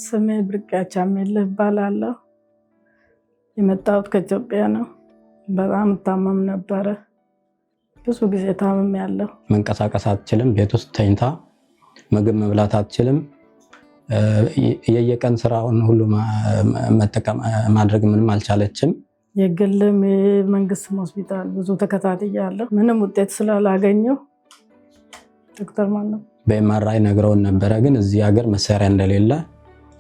ስሜ ብርቅያቻ ሜል እባላለሁ። የመጣሁት ከኢትዮጵያ ነው። በጣም ታመም ነበረ። ብዙ ጊዜ ታመም ያለው መንቀሳቀስ አትችልም። ቤት ውስጥ ተኝታ ምግብ መብላት አትችልም። የየቀን ስራውን ሁሉ መጠቀም ማድረግ ምንም አልቻለችም። የግልም የመንግስት ሆስፒታል ብዙ ተከታትያለሁ። ምንም ውጤት ስላላገኘው ዶክተር ማነው በኤምአርአይ ነግረውን ነበረ። ግን እዚህ ሀገር መሳሪያ እንደሌለ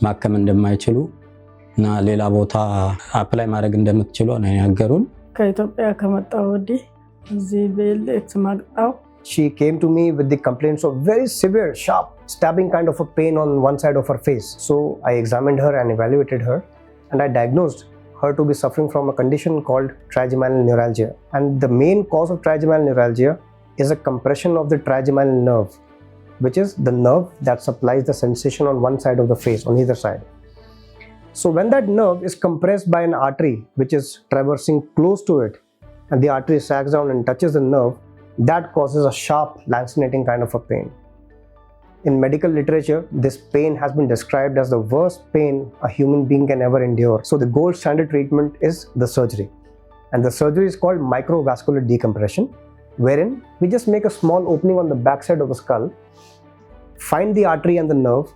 ማከም እንደማይችሉ እና ሌላ ቦታ አፕላይ ማድረግ እንደምትችሉ ነው ያገሩን። ከኢትዮጵያ ከመጣሁ ወዲህ እዚህ በኤልኤክስ ማቅጣው She came to me with the complaints of very severe, sharp, stabbing kind of a pain on one side of her face. So I examined her and evaluated her, and I diagnosed her to be suffering from a condition called trigeminal neuralgia. And the main cause of trigeminal neuralgia is a compression of the trigeminal nerve, which is the nerve that supplies the sensation on one side of the face, on either side. So when that nerve is compressed by an artery which is traversing close to it, and the artery sags down and touches the nerve, that causes a sharp, lancinating kind of a pain. In medical literature, this pain has been described as the worst pain a human being can ever endure. So the gold standard treatment is the surgery. And the surgery is called microvascular decompression, wherein we just make a small opening on the backside of the skull, find the artery and the nerve,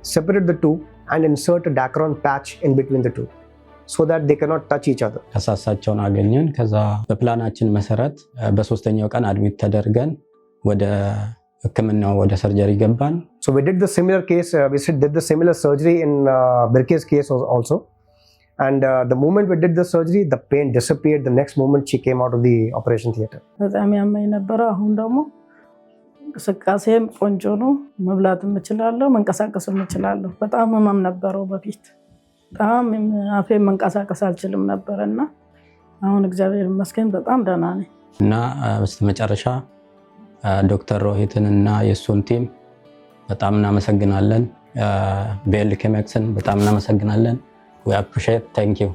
separate the two, and insert a Dacron patch in between the two, so that they cannot touch each other. ከሳሳቸውን አገኘን። ከዛ በፕላናችን መሰረት በሶስተኛው ቀን አድሚት ተደርገን ወደ ህክምናው ወደ ሰርጀሪ ገባን። So we did the similar case, did the similar surgery in Birke's case also. And the moment we did the surgery, the pain disappeared. The next moment she came out of the operation theater. በጣም ያመኝ ነበር። አሁን ደግሞ እንቅስቃሴም ቆንጆ ነው። መብላትም እችላለሁ፣ መንቀሳቀስም እችላለሁ። በጣም ህመም ነበረው በፊት። በጣም አፌን መንቀሳቀስ አልችልም ነበርና አሁን እግዚአብሔር ይመስገን በጣም ደህና ነኝ። እና በስተመጨረሻ ዶክተር ሮሂትን እና የሱን ቲም በጣም እናመሰግናለን። ቤልኬሜክስን በጣም እናመሰግናለን። we appreciate, thank you.